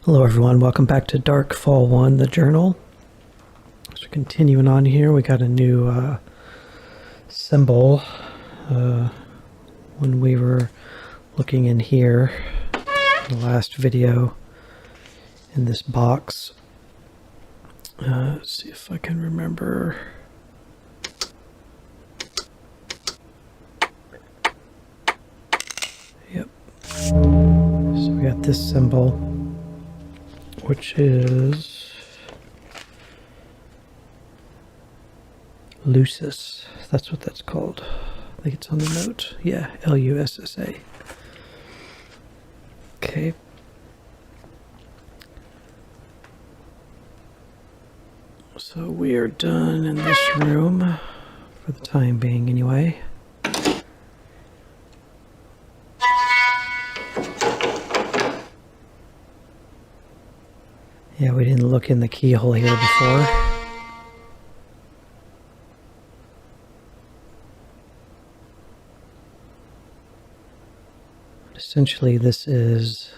Hello everyone, welcome back to Dark Fall 1, the journal. So continuing on here, we got a new symbol. When we were looking in here, in the last video, in this box. Let's see if I can remember. Yep. So we got this symbol, which is Lusus. That's what that's called. I think it's on the note. Yeah, Lussa. Okay. So we are done in this room, for the time being anyway. Yeah, we didn't look in the keyhole here before. Essentially, this is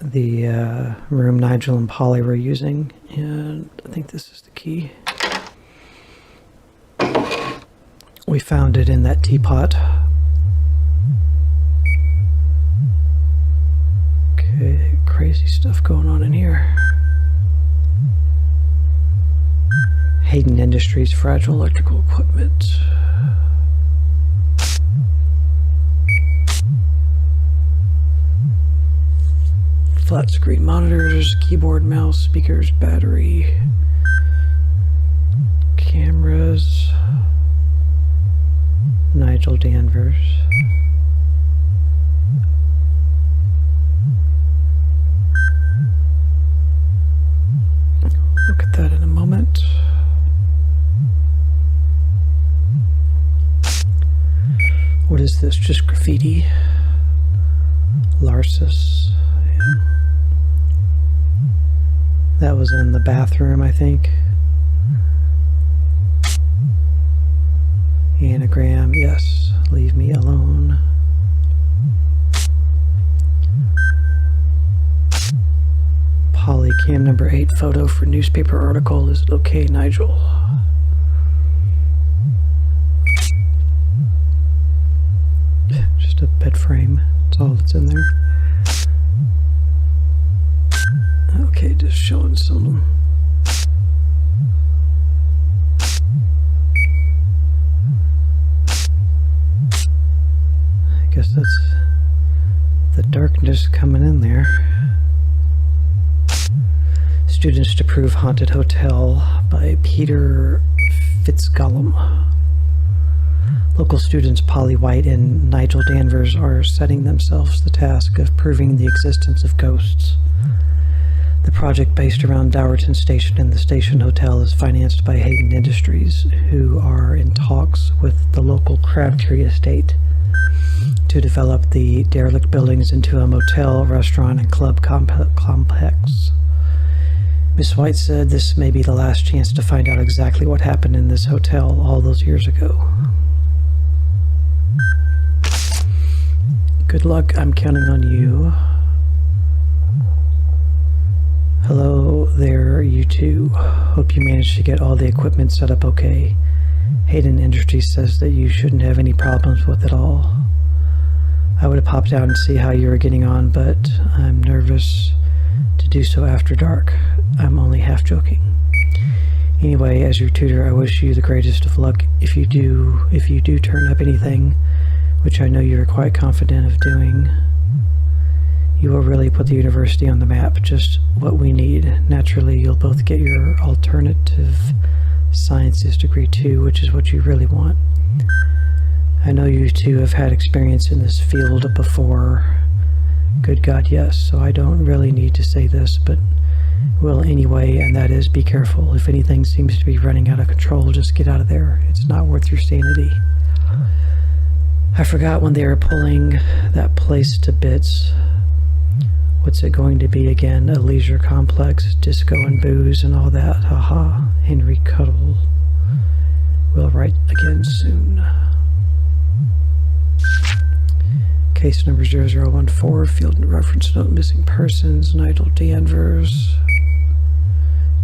the room Nigel and Polly were using, and I think this is the key. We found it in that teapot. Okay, crazy stuff going on in here. Hayden Industries fragile electrical equipment. Flat screen monitors, keyboard, mouse, speakers, battery, cameras, Nigel Danvers. Look at that in a moment. What is this? Just graffiti. Larsus. Yeah. That was in the bathroom, I think. Anagram, yes. Leave me alone. Polly, cam number 8 photo for newspaper article. Is it okay, Nigel? Just a bed frame. That's all that's in there. Okay, just showing some. I guess that's the darkness coming in there. Students to Prove Haunted Hotel by Peter Fitzgollum. Local students Polly White and Nigel Danvers are setting themselves the task of proving the existence of ghosts. The project, based around Dowerton Station and the Station Hotel, is financed by Hayden Industries, who are in talks with the local Crabtree estate to develop the derelict buildings into a motel, restaurant, and club complex. Miss White said this may be the last chance to find out exactly what happened in this hotel all those years ago. Good luck, I'm counting on you. Hello there, you two. Hope you managed to get all the equipment set up okay. Hayden Industries says that you shouldn't have any problems with it all. I would have popped out and see how you were getting on, but I'm nervous to do so after dark. I'm only half joking. Anyway, as your tutor, I wish you the greatest of luck if you do turn up anything, which I know you're quite confident of doing. You will really put the university on the map, just what we need. Naturally, you'll both get your alternative sciences degree too, which is what you really want. I know you two have had experience in this field before. Good God, yes, so I don't really need to say this, but will anyway, and that is, be careful. If anything seems to be running out of control, just get out of there. It's not worth your sanity. I forgot when they were pulling that place to bits. What's it going to be again? A leisure complex, disco and booze and all that. Haha. Henry Cuddle will write again soon. Case number 0014, field reference note, missing persons, Nigel Danvers.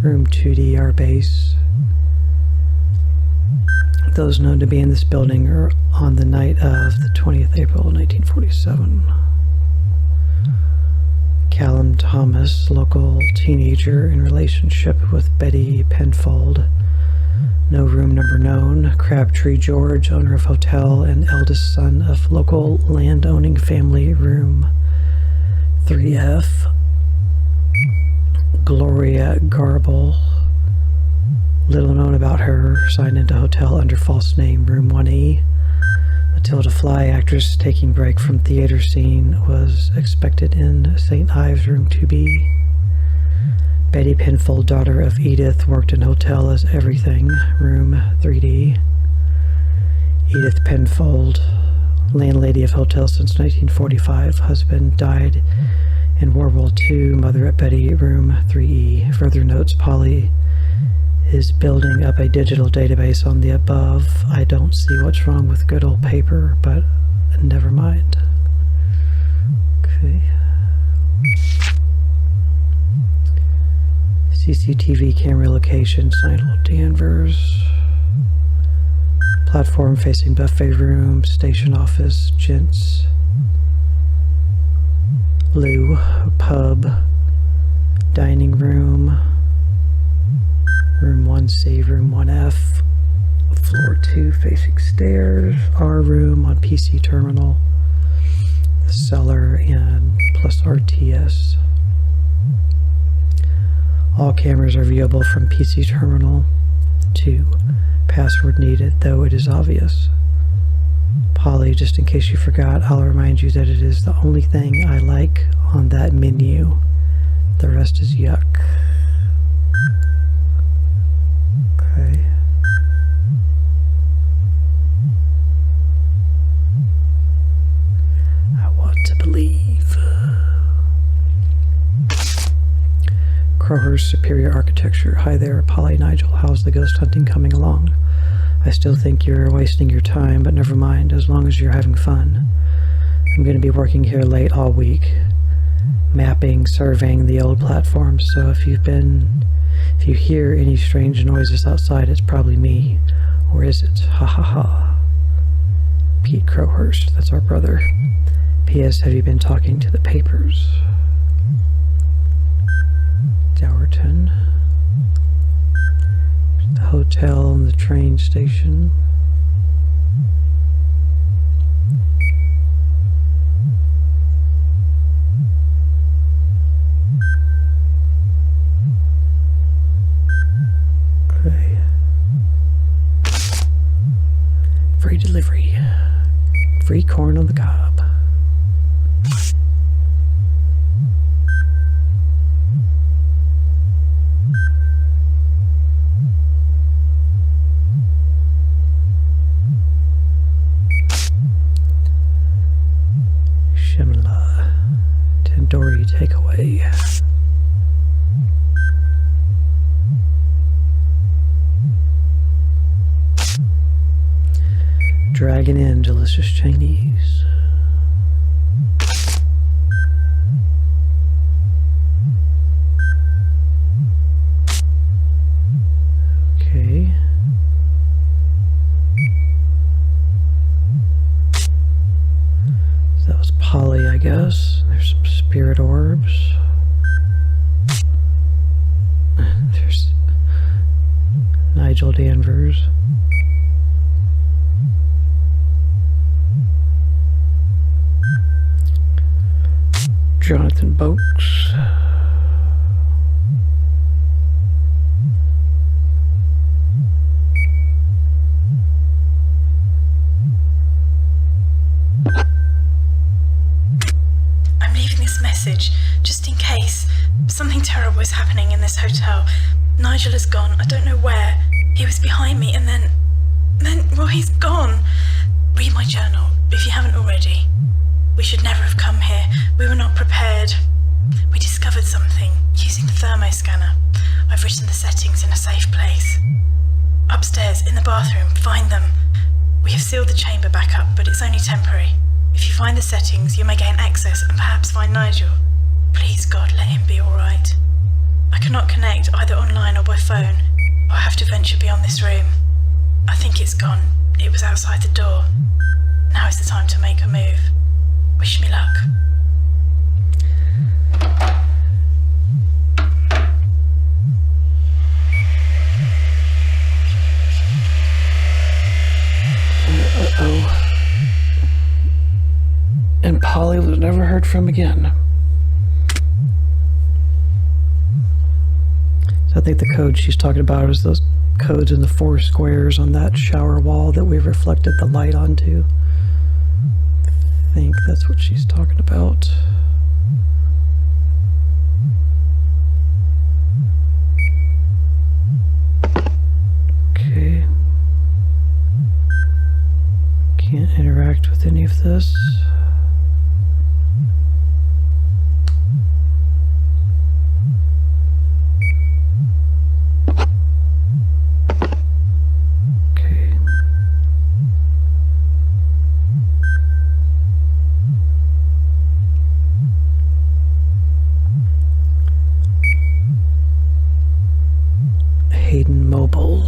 Room 2D, our base. Those known to be in this building are on the night of the 20th April 1947. Callum Thomas, local teenager in relationship with Betty Penfold. No room number known. Crabtree George, owner of hotel and eldest son of local land-owning family, room 3F. Gloria Garble, little known about her, signed into hotel under false name, room 1E. Matilda Fly, actress taking break from theater scene, was expected in St. Ives, room 2B. Betty Penfold, daughter of Edith, worked in hotel as everything, room 3D. Edith Penfold, landlady of hotel since 1945. Husband died in World War II. Mother at Betty, room 3E. Further notes, Polly is building up a digital database on the above. I don't see what's wrong with good old paper, but never mind. Okay. CCTV camera locations, Nigel Danvers. Platform facing buffet room, station office, gents. Lou, pub, dining room, room 1C, room 1F, floor 2 facing stairs, our room on PC terminal, the cellar, and plus RTS. All cameras are viewable from PC terminal 2. Password needed, though it is obvious. Polly, just in case you forgot, I'll remind you that it is the only thing I like on that menu. The rest is yuck. Okay. I want to believe. Crowhurst Superior Architecture. Hi there, Polly, Nigel. How's the ghost hunting coming along? I still think you're wasting your time, but never mind, as long as you're having fun. I'm going to be working here late all week, mapping, surveying the old platforms, so if you hear any strange noises outside, it's probably me. Or is it? Ha ha ha. Pete Crowhurst, that's our brother. P.S. Have you been talking to the papers? Dowerton. The hotel and the train station. Okay. Free delivery. Free corn on the cob. Shimla. Tandoori takeaway. Dragon Inn, delicious Chinese. Okay. So that was Polly, I guess. There's some spirit orbs. There's Nigel Danvers. Jonathan Boakes. I'm leaving this message, just in case. Something terrible is happening in this hotel. Nigel is gone, I don't know where. He was behind me and then, well, he's gone. Read my journal, if you haven't already. We should never have come here. We were not prepared. We discovered something using the thermoscanner. I've written the settings in a safe place. Upstairs, in the bathroom, find them. We have sealed the chamber back up, but it's only temporary. If you find the settings, you may gain access and perhaps find Nigel. Please, God, let him be alright. I cannot connect either online or by phone. I have to venture beyond this room. I think it's gone. It was outside the door. Now is the time to make a move. Wish me luck. Uh-oh. And Polly was never heard from again. So I think the code she's talking about is those codes in the 4 squares on that shower wall that we reflected the light onto. I think that's what she's talking about. Okay. Can't interact with any of this. Okay. Hayden Mobile.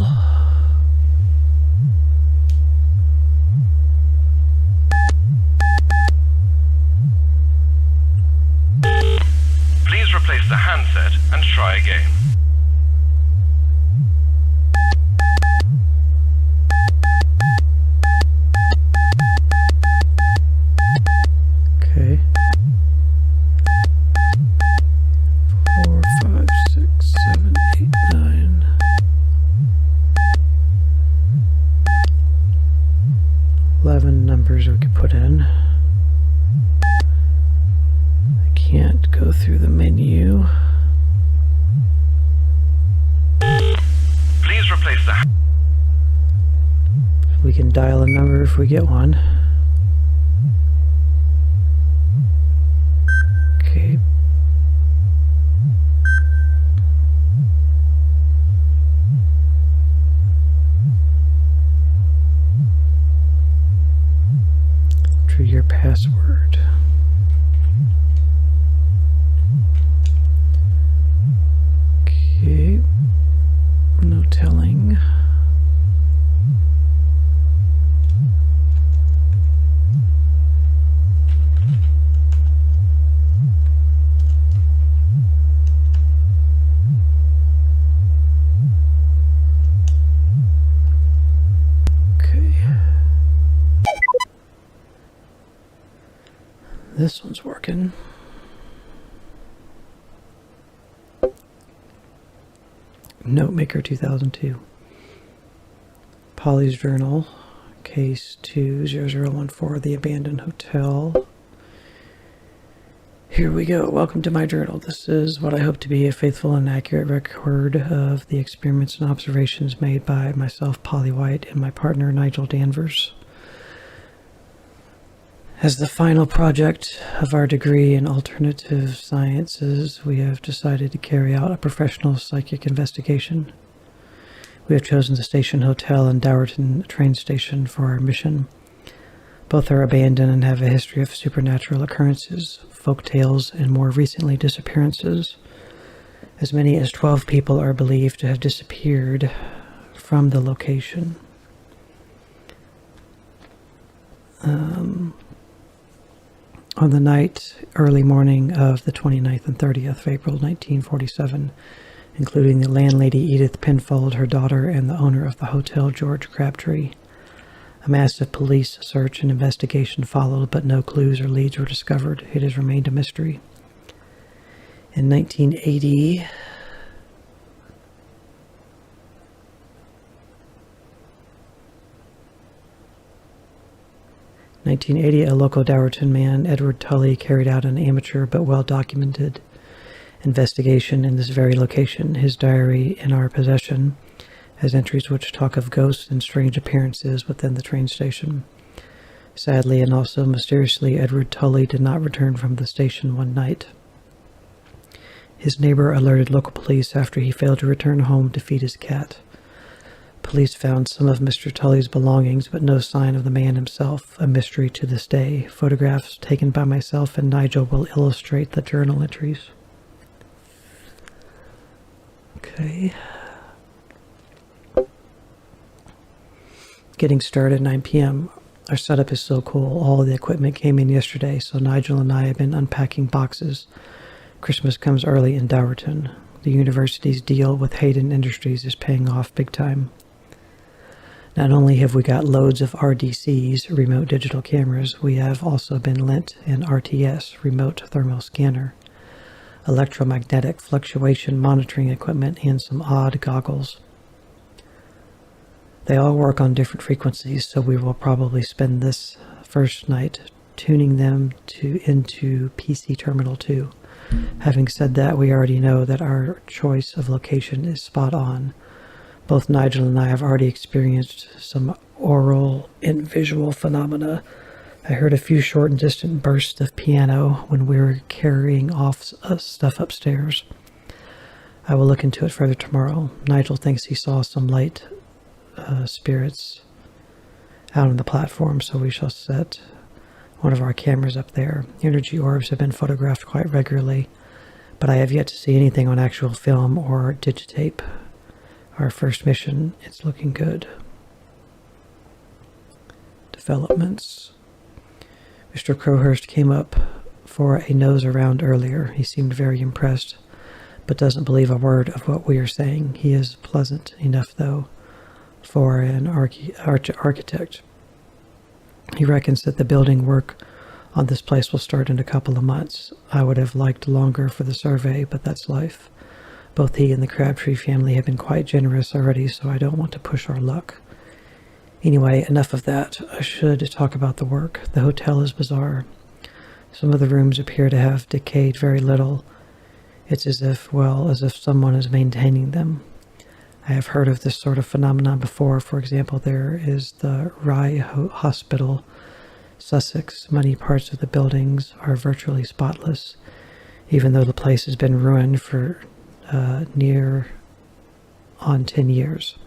Please replace the handset and try again. Okay. 4, 5, 6, 7, 8, 9. 11 numbers we could put in. I can't go through the menu. Please replace the We can dial a number if we get one. Okay. Enter your password. Okay. No telling. Okay. This one's working. Notemaker 2002. Polly's Journal. Case 20014, The Abandoned Hotel. Here we go. Welcome to my journal. This is what I hope to be a faithful and accurate record of the experiments and observations made by myself, Polly White, and my partner, Nigel Danvers. As the final project of our degree in alternative sciences, we have decided to carry out a professional psychic investigation. We have chosen the Station Hotel and Dowerton train station for our mission. Both are abandoned and have a history of supernatural occurrences, folk tales, and more recently disappearances. As many as 12 people are believed to have disappeared from the location. On the night, early morning of the 29th and 30th of April 1947, including the landlady Edith Penfold, her daughter, and the owner of the hotel, George Crabtree. A massive police search and investigation followed, but no clues or leads were discovered. It has remained a mystery. In 1980, a local Dowerton man, Edward Tully, carried out an amateur but well-documented investigation in this very location. His diary in our possession has entries which talk of ghosts and strange appearances within the train station. Sadly and also mysteriously, Edward Tully did not return from the station one night. His neighbor alerted local police after he failed to return home to feed his cat. Police found some of Mr. Tully's belongings, but no sign of the man himself, a mystery to this day. Photographs taken by myself and Nigel will illustrate the journal entries. Okay. Getting started at 9 p.m. Our setup is so cool. All of the equipment came in yesterday, so Nigel and I have been unpacking boxes. Christmas comes early in Dowerton. The university's deal with Hayden Industries is paying off big time. Not only have we got loads of RDCs, remote digital cameras, we have also been lent an RTS, remote thermal scanner, electromagnetic fluctuation monitoring equipment, and some odd goggles. They all work on different frequencies, so we will probably spend this first night tuning them into PC Terminal 2. Having said that, we already know that our choice of location is spot on. Both Nigel and I have already experienced some aural and visual phenomena. I heard a few short and distant bursts of piano when we were carrying off stuff upstairs. I will look into it further tomorrow. Nigel thinks he saw some light spirits out on the platform, so we shall set one of our cameras up there. Energy orbs have been photographed quite regularly, but I have yet to see anything on actual film or digitape. Our first mission, it's looking good. Developments. Mr. Crowhurst came up for a nose around earlier. He seemed very impressed, but doesn't believe a word of what we are saying. He is pleasant enough, though, for an architect. He reckons that the building work on this place will start in a couple of months. I would have liked longer for the survey, but that's life. Both he and the Crabtree family have been quite generous already, so I don't want to push our luck. Anyway, enough of that. I should talk about the work. The hotel is bizarre. Some of the rooms appear to have decayed very little. It's as if someone is maintaining them. I have heard of this sort of phenomenon before. For example, there is the Rye Hospital, Sussex. Many parts of the buildings are virtually spotless, even though the place has been ruined for near on 10 years.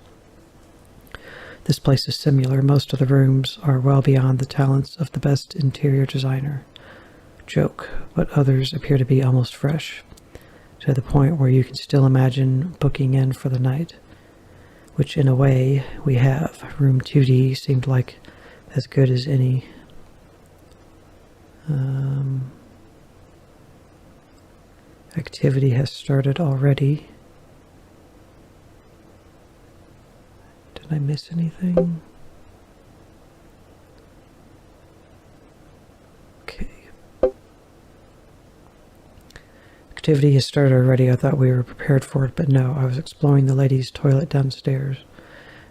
This place is similar. Most of the rooms are well beyond the talents of the best interior designer. Joke, but others appear to be almost fresh, to the point where you can still imagine booking in for the night, which in a way we have. Room 2D seemed like as good as any. Activity has started already. Did I miss anything? Okay. Activity has started already. I thought we were prepared for it, but no. I was exploring the ladies' toilet downstairs.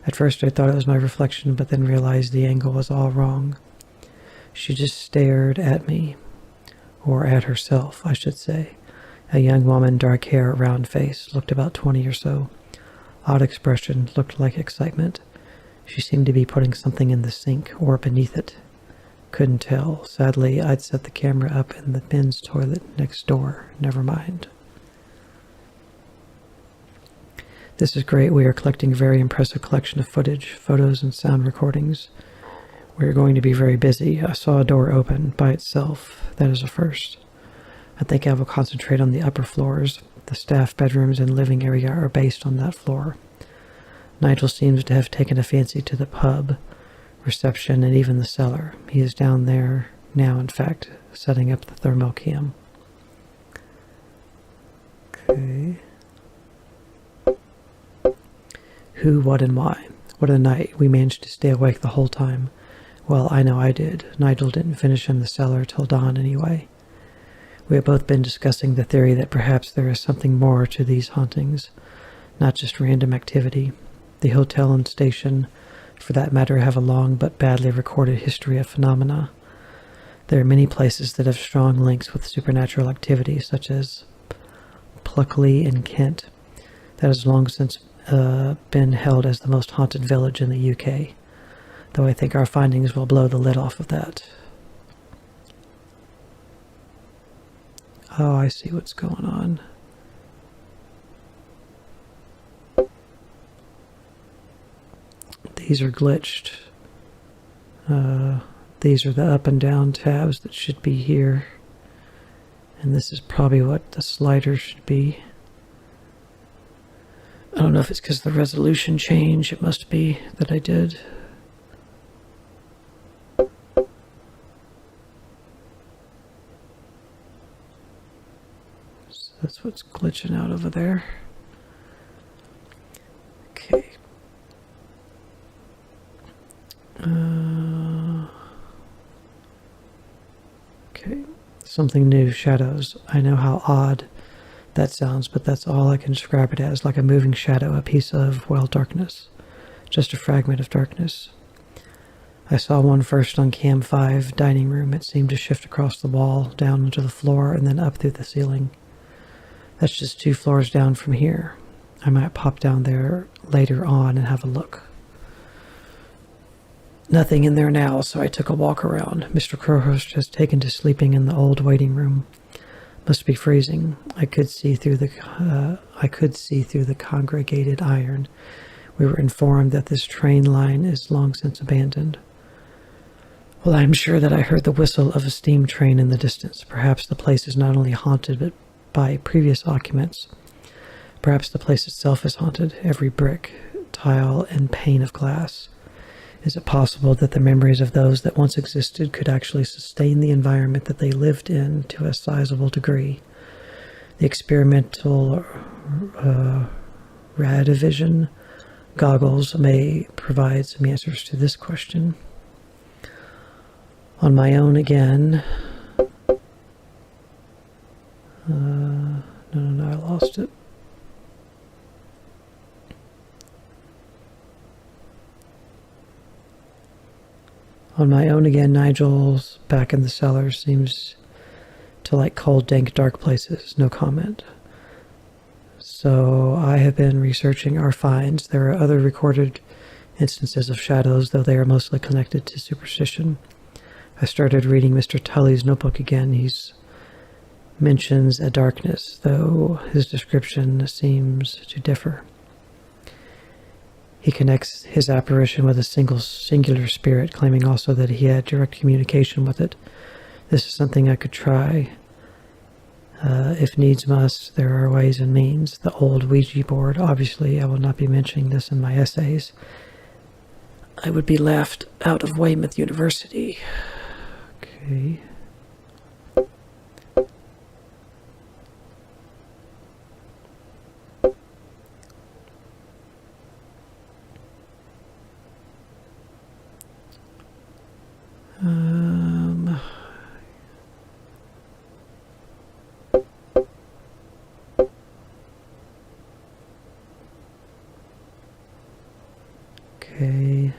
At first I thought it was my reflection, but then realized the angle was all wrong. She just stared at me, or at herself, I should say. A young woman, dark hair, round face, looked about 20 or so. Odd expression, looked like excitement. She seemed to be putting something in the sink or beneath it. Couldn't tell. Sadly, I'd set the camera up in the men's toilet next door. Never mind. This is great. We are collecting a very impressive collection of footage, photos, and sound recordings. We are going to be very busy. I saw a door open by itself. That is a first. I think I will concentrate on the upper floors. The staff bedrooms and living area are based on that floor. Nigel seems to have taken a fancy to the pub, reception, and even the cellar. He is down there now, in fact, setting up the thermal cam. Okay. Who, what, and why? What a night. We managed to stay awake the whole time. Well, I know I did. Nigel didn't finish in the cellar till dawn anyway. We have both been discussing the theory that perhaps there is something more to these hauntings, not just random activity. The hotel and station, for that matter, have a long but badly recorded history of phenomena. There are many places that have strong links with supernatural activity, such as Pluckley in Kent, that has long since been held as the most haunted village in the UK, though I think our findings will blow the lid off of that. Oh, I see what's going on. these are glitched. These are the up and down tabs that should be here. And this is probably what the slider should be. I don't know if it's because of the resolution change. It must be that I did. So that's what's glitching out over there. Okay. Okay. Something new, shadows. I know how odd that sounds, but that's all I can describe it as, like a moving shadow, a piece of, well, darkness. Just a fragment of darkness. I saw one first on Cam 5 dining room. It seemed to shift across the wall, down into the floor, and then up through the ceiling. That's just 2 floors down from here. I might pop down there later on and have a look. Nothing in there now, so I took a walk around. Mr. Crowhurst has taken to sleeping in the old waiting room. Must be freezing. I could see through the congregated iron. We were informed that this train line is long since abandoned. Well, I'm sure that I heard the whistle of a steam train in the distance. Perhaps the place is not only haunted but by previous occupants. Perhaps the place itself is haunted, every brick, tile, and pane of glass. Is it possible that the memories of those that once existed could actually sustain the environment that they lived in to a sizable degree? The experimental Radivision goggles may provide some answers to this question. On my own again. No, I lost it. On my own again, Nigel's back in the cellar seems to like cold, dank, dark places. No comment. So I have been researching our finds. There are other recorded instances of shadows, though they are mostly connected to superstition. I started reading Mr. Tully's notebook again. He mentions a darkness, though his description seems to differ. He connects his apparition with a singular spirit, claiming also that he had direct communication with it. This is something I could try. If needs must, there are ways and means. The old Ouija board, obviously I will not be mentioning this in my essays. I would be laughed out of Weymouth University. Okay. Okay.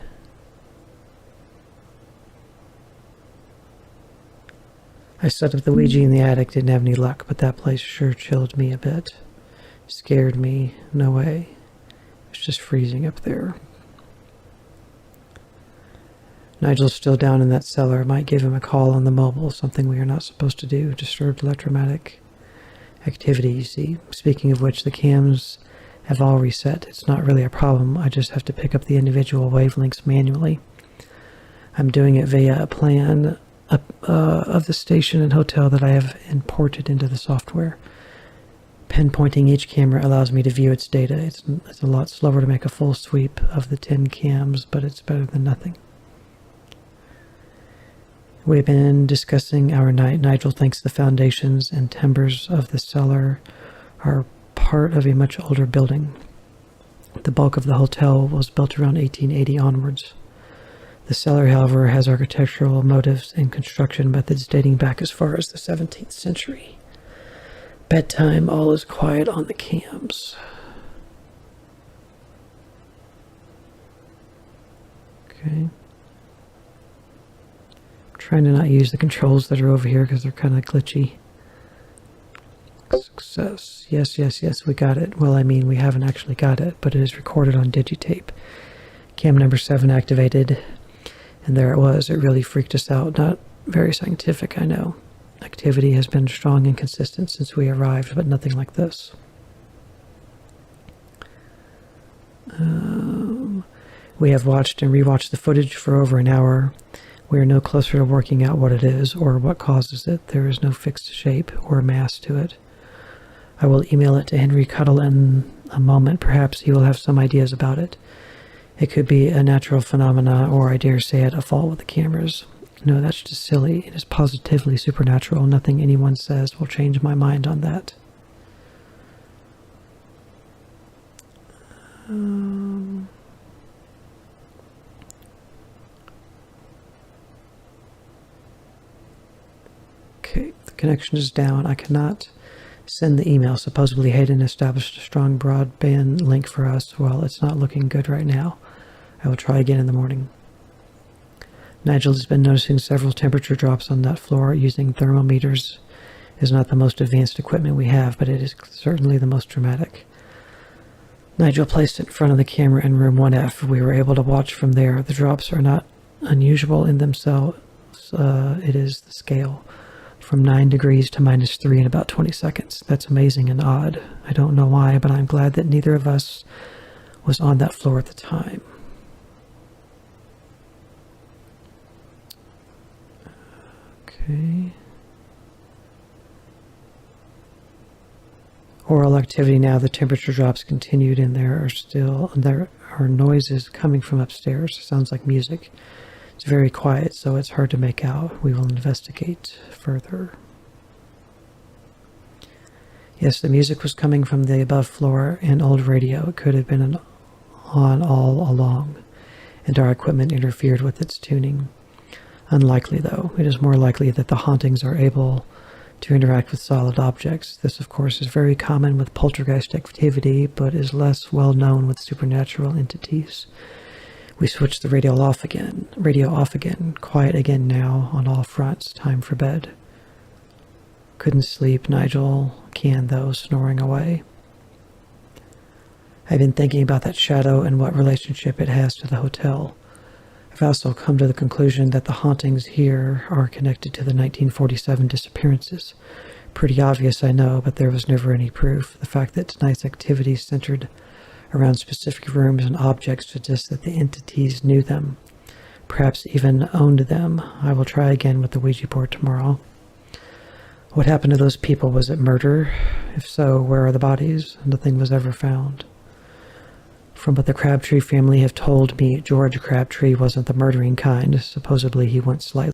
I set up the Ouija in the attic, didn't have any luck, but that place sure chilled me a bit. Scared me, no way. It's just freezing up there. Nigel's still down in that cellar. Might give him a call on the mobile, something we are not supposed to do. Disturbed electromagnetic activity, you see. Speaking of which, the cams have all reset. It's not really a problem. I just have to pick up the individual wavelengths manually. I'm doing it via a plan of the station and hotel that I have imported into the software. Pinpointing each camera allows me to view its data. It's a lot slower to make a full sweep of the 10 cams, but it's better than nothing. We've been discussing our night. Nigel thinks the foundations and timbers of the cellar are part of a much older building. The bulk of the hotel was built around 1880 onwards. The cellar, however, has architectural motifs and construction methods dating back as far as the 17th century. Bedtime, all is quiet on the cams. Okay. Trying to not use the controls that are over here because they're kind of glitchy. Success. Yes, we got it. Well, I mean, we haven't actually got it, but it is recorded on Digitape. Cam number 7 activated, and there it was. It really freaked us out. Not very scientific, I know. Activity has been strong and consistent since we arrived, but nothing like this. We have watched and rewatched the footage for over an hour. We are no closer to working out what it is or what causes it. There is no fixed shape or mass to it. I will email it to Henry Cuddle in a moment. Perhaps he will have some ideas about it. It could be a natural phenomena, or I dare say it, a fault with the cameras. No, that's just silly. It is positively supernatural. Nothing anyone says will change my mind on that. Okay, the connection is down. I cannot send the email. Supposedly Hayden established a strong broadband link for us. Well, it's not looking good right now. I will try again in the morning. Nigel has been noticing several temperature drops on that floor. Using thermometers is not the most advanced equipment we have, but it is certainly the most dramatic. Nigel placed it in front of the camera in room 1F. We were able to watch from there. The drops are not unusual in themselves. It is the scale. From 9 degrees to -3 in about 20 seconds. That's amazing and odd. I don't know why, but I'm glad that neither of us was on that floor at the time. Okay. Oral activity now. The temperature drops continued, and there are noises coming from upstairs. It sounds like music. It's very quiet, so it's hard to make out. We will investigate further. Yes, the music was coming from the above floor and old radio. It could have been on all along, and our equipment interfered with its tuning. Unlikely, though. It is more likely that the hauntings are able to interact with solid objects. This, of course, is very common with poltergeist activity, but is less well known with supernatural entities. We switched the radio off again. Quiet again now on all fronts. Time for bed. Couldn't sleep. Nigel can, though, snoring away. I've been thinking about that shadow and what relationship it has to the hotel. I've also come to the conclusion that the hauntings here are connected to the 1947 disappearances. Pretty obvious, I know, but there was never any proof. The fact that tonight's activities centered around specific rooms and objects suggests that the entities knew them, perhaps even owned them. I will try again with the Ouija board tomorrow. What happened to those people? Was it murder? If so, where are the bodies? Nothing was ever found. From what the Crabtree family have told me, George Crabtree wasn't the murdering kind. Supposedly he went slightly.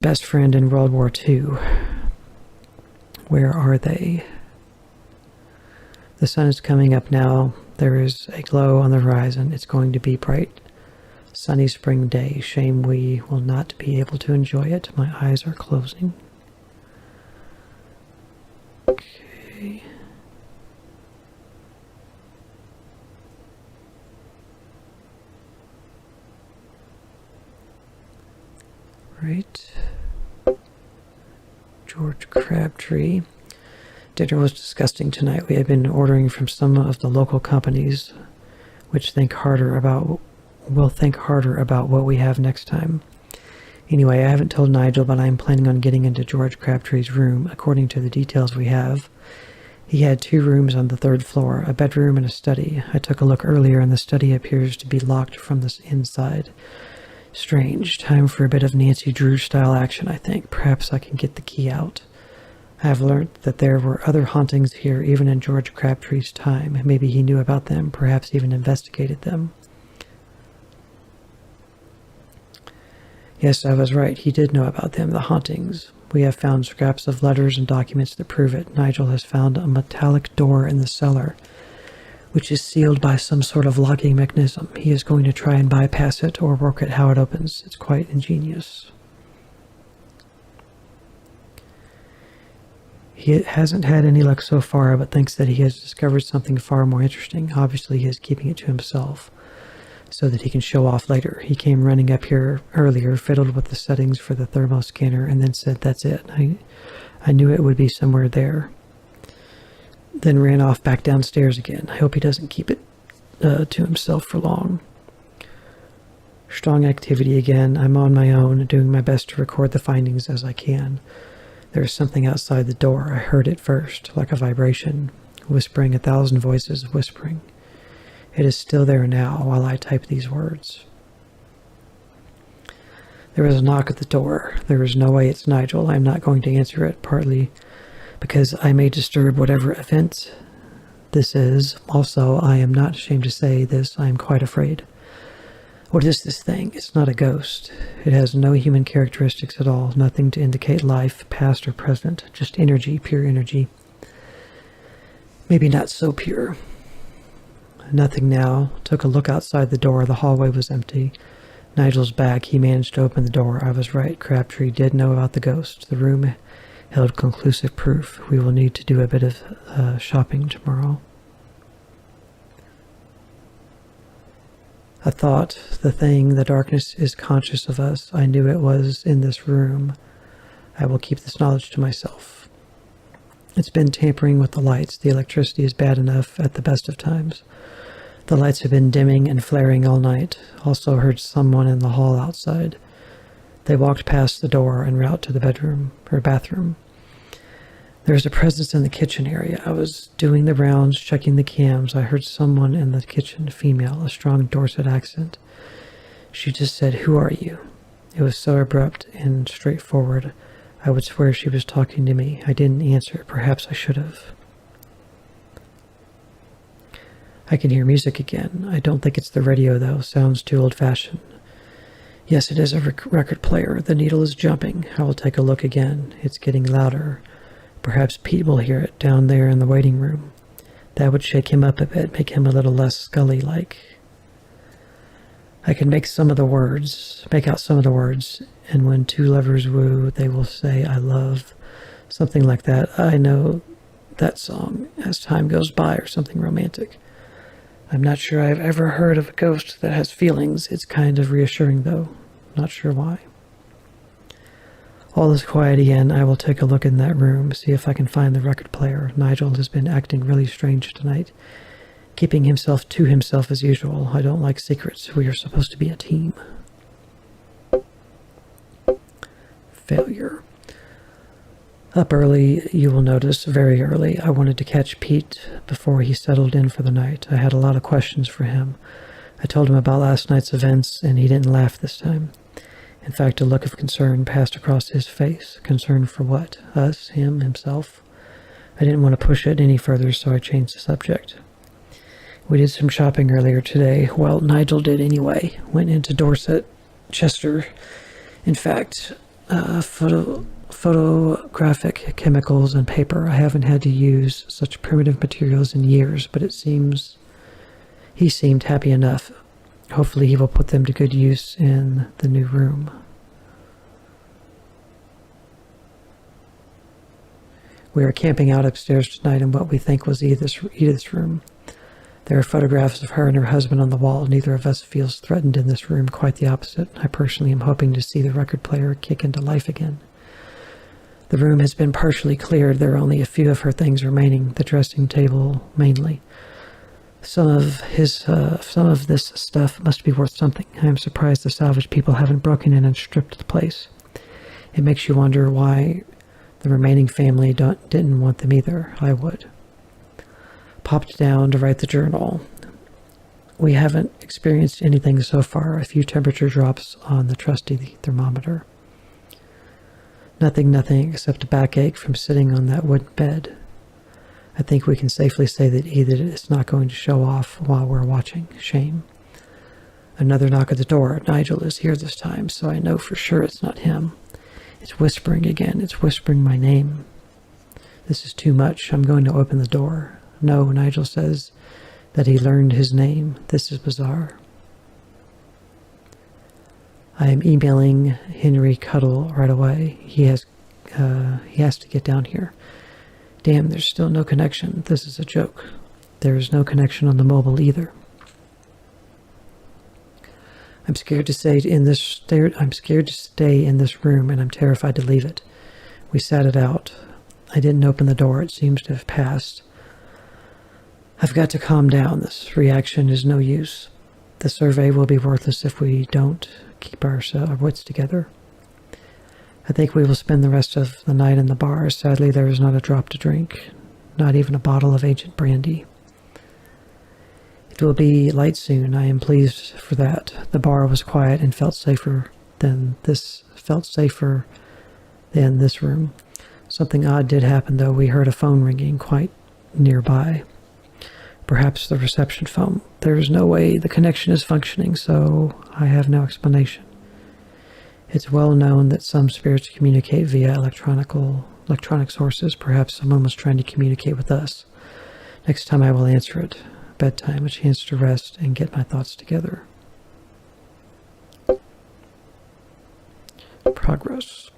Best friend in World War II. Where are they? The sun is coming up now. There is a glow on the horizon. It's going to be bright, sunny spring day. Shame we will not be able to enjoy it. My eyes are closing. Okay. Right. George Crabtree. Dinner was disgusting tonight. We have been ordering from some of the local companies, which will think harder about what we have next time. Anyway, I haven't told Nigel, but I'm planning on getting into George Crabtree's room. According to the details we have, he had 2 rooms on the 3rd floor, a bedroom and a study. I took a look earlier, and the study appears to be locked from the inside. Strange. Time for a bit of Nancy Drew-style action, I think. Perhaps I can get the key out. I have learnt that there were other hauntings here, even in George Crabtree's time. Maybe he knew about them, perhaps even investigated them. Yes, I was right. He did know about them, the hauntings. We have found scraps of letters and documents that prove it. Nigel has found a metallic door in the cellar, which is sealed by some sort of locking mechanism. He is going to try and bypass it or work at how it opens. It's quite ingenious. He hasn't had any luck so far, but thinks that he has discovered something far more interesting. Obviously, he is keeping it to himself so that he can show off later. He came running up here earlier, fiddled with the settings for the thermo scanner, and then said, "That's it. I knew it would be somewhere there." Then ran off back downstairs again. I hope he doesn't keep it to himself for long. Strong activity again. I'm on my own, doing my best to record the findings as I can. There is something outside the door. I heard it first, like a vibration, whispering, 1,000 voices whispering. It is still there now while I type these words. There is a knock at the door. There is no way it's Nigel. I'm not going to answer it, partly because I may disturb whatever event this is. Also, I am not ashamed to say this. I am quite afraid. What is this thing? It's not a ghost. It has no human characteristics at all. Nothing to indicate life, past or present. Just energy, pure energy. Maybe not so pure. Nothing now. Took a look outside the door. The hallway was empty. Nigel's back. He managed to open the door. I was right. Crabtree did know about the ghost. The room held conclusive proof. We will need to do a bit of shopping tomorrow. A thought, the thing, the darkness is conscious of us. I knew it was in this room. I will keep this knowledge to myself. It's been tampering with the lights. The electricity is bad enough at the best of times. The lights have been dimming and flaring all night. Also heard someone in the hall outside. They walked past the door en route to the bathroom. There's a presence in the kitchen area. I was doing the rounds, checking the cams. I heard someone in the kitchen, female, a strong Dorset accent. She just said, "Who are you?" It was so abrupt and straightforward. I would swear she was talking to me. I didn't answer. Perhaps I should have. I can hear music again. I don't think it's the radio, though. Sounds too old-fashioned. Yes, it is a record player. The needle is jumping. I will take a look again. It's getting louder. Perhaps Pete will hear it down there in the waiting room. That would shake him up a bit, make him a little less Scully-like. I can make out some of the words, and when two lovers woo, they will say, "I love," something like that. I know that song, "As Time Goes By," or something romantic. I'm not sure I've ever heard of a ghost that has feelings. It's kind of reassuring, though. Not sure why. All is quiet again. I will take a look in that room, see if I can find the record player. Nigel has been acting really strange tonight, keeping himself to himself as usual. I don't like secrets. We are supposed to be a team. Failure. Up early, you will notice, very early. I wanted to catch Pete before he settled in for the night. I had a lot of questions for him. I told him about last night's events, and he didn't laugh this time. In fact, a look of concern passed across his face. Concern for what? Us? Him? Himself? I didn't want to push it any further, so I changed the subject. We did some shopping earlier today. Well, Nigel did anyway. Went into Dorset, Chester. In fact, photographic chemicals and paper. I haven't had to use such primitive materials in years, but he seemed happy enough. Hopefully he will put them to good use in the new room. We are camping out upstairs tonight in what we think was Edith's room. There are photographs of her and her husband on the wall. Neither of us feels threatened in this room, quite the opposite. I personally am hoping to see the record player kick into life again. The room has been partially cleared. There are only a few of her things remaining, the dressing table mainly. Some of this stuff must be worth something. I am surprised the salvage people haven't broken in and stripped the place. It makes you wonder why the remaining family didn't want them either. I would. Popped down to write the journal. We haven't experienced anything so far. A few temperature drops on the trusty thermometer. Nothing except a backache from sitting on that wooden bed. I think we can safely say that Edith is not going to show off while we're watching. Shame. Another knock at the door. Nigel is here this time, so I know for sure it's not him. It's whispering again. It's whispering my name. This is too much. I'm going to open the door. No, Nigel says that he learned his name. This is bizarre. I am emailing Henry Cuddle right away. He has to get down here. Damn, there's still no connection. This is a joke. There is no connection on the mobile either. I'm scared to stay in this room, and I'm terrified to leave it. We sat it out. I didn't open the door. It seems to have passed. I've got to calm down. This reaction is no use. The survey will be worthless if we don't keep our wits together. I think we will spend the rest of the night in the bar. Sadly, there is not a drop to drink, not even a bottle of ancient brandy. It It will be light soon. I am pleased for that. The bar was quiet and felt safer than this room. Something odd did happen, though. We heard a phone ringing quite nearby. Perhaps the reception phone. There's no way the connection is functioning, so I have no explanation. It's well known that some spirits communicate via electronic sources. Perhaps someone was trying to communicate with us. Next time I will answer it. Bedtime, a chance to rest and get my thoughts together. Progress.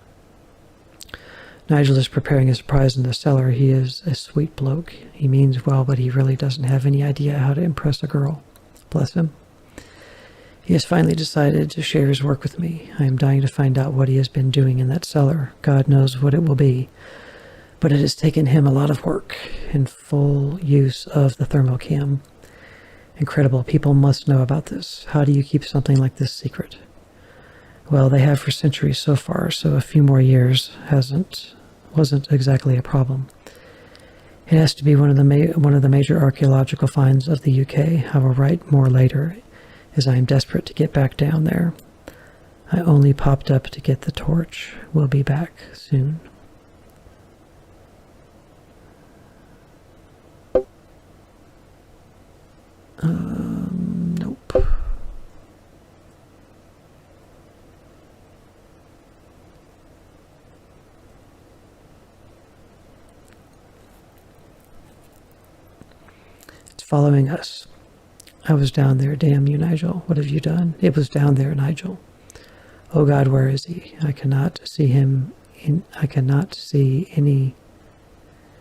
Nigel is preparing a surprise in the cellar. He is a sweet bloke. He means well, but he really doesn't have any idea how to impress a girl. Bless him. He has finally decided to share his work with me. I am dying to find out what he has been doing in that cellar. God knows what it will be. But it has taken him a lot of work and full use of the thermocam. Incredible. People must know about this. How do you keep something like this secret? Well, they have for centuries so far, so a few more years wasn't exactly a problem. It has to be one of the major archaeological finds of the UK. I will write more later, as I am desperate to get back down there. I only popped up to get the torch. We'll be back soon. Nope. It's following us. I was down there. Damn you, Nigel. What have you done? It was down there, Nigel. Oh God, where is he? I cannot see him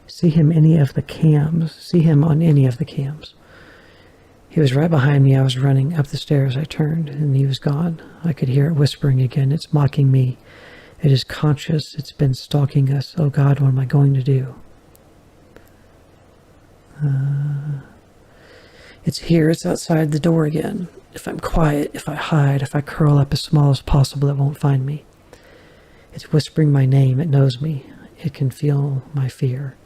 see him on any of the cams. He was right behind me. I was running up the stairs. I turned, and he was gone. I could hear it whispering again. It's mocking me. It is conscious. It's been stalking us. Oh God, what am I going to do? It's here. It's outside the door again. If I'm quiet, if I hide, if I curl up as small as possible, it won't find me. It's whispering my name. It knows me. It can feel my fear.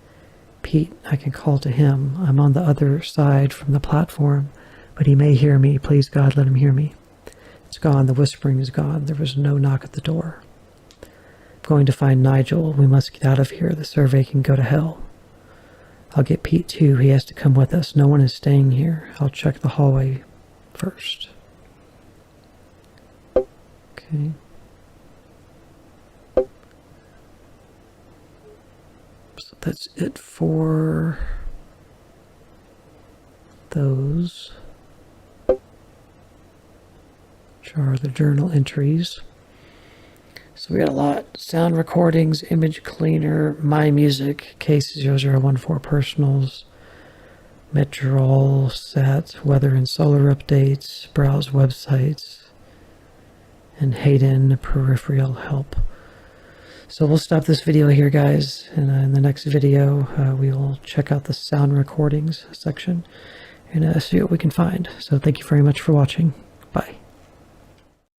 Pete, I can call to him. I'm on the other side from the platform, but he may hear me. Please, God, let him hear me. It's gone. The whispering is gone. There was no knock at the door. I'm going to find Nigel. We must get out of here. The survey can go to hell. I'll get Pete, too. He has to come with us. No one is staying here. I'll check the hallway first. Okay. So that's it for those, which are the journal entries. So we got a lot. Sound recordings, image cleaner, my music, case 0014 personals, Metrol, SAT, weather and solar updates, browse websites, and Hayden peripheral help. So we'll stop this video here, guys, and in the next video we will check out the sound recordings section and see what we can find. So thank you very much for watching. Bye.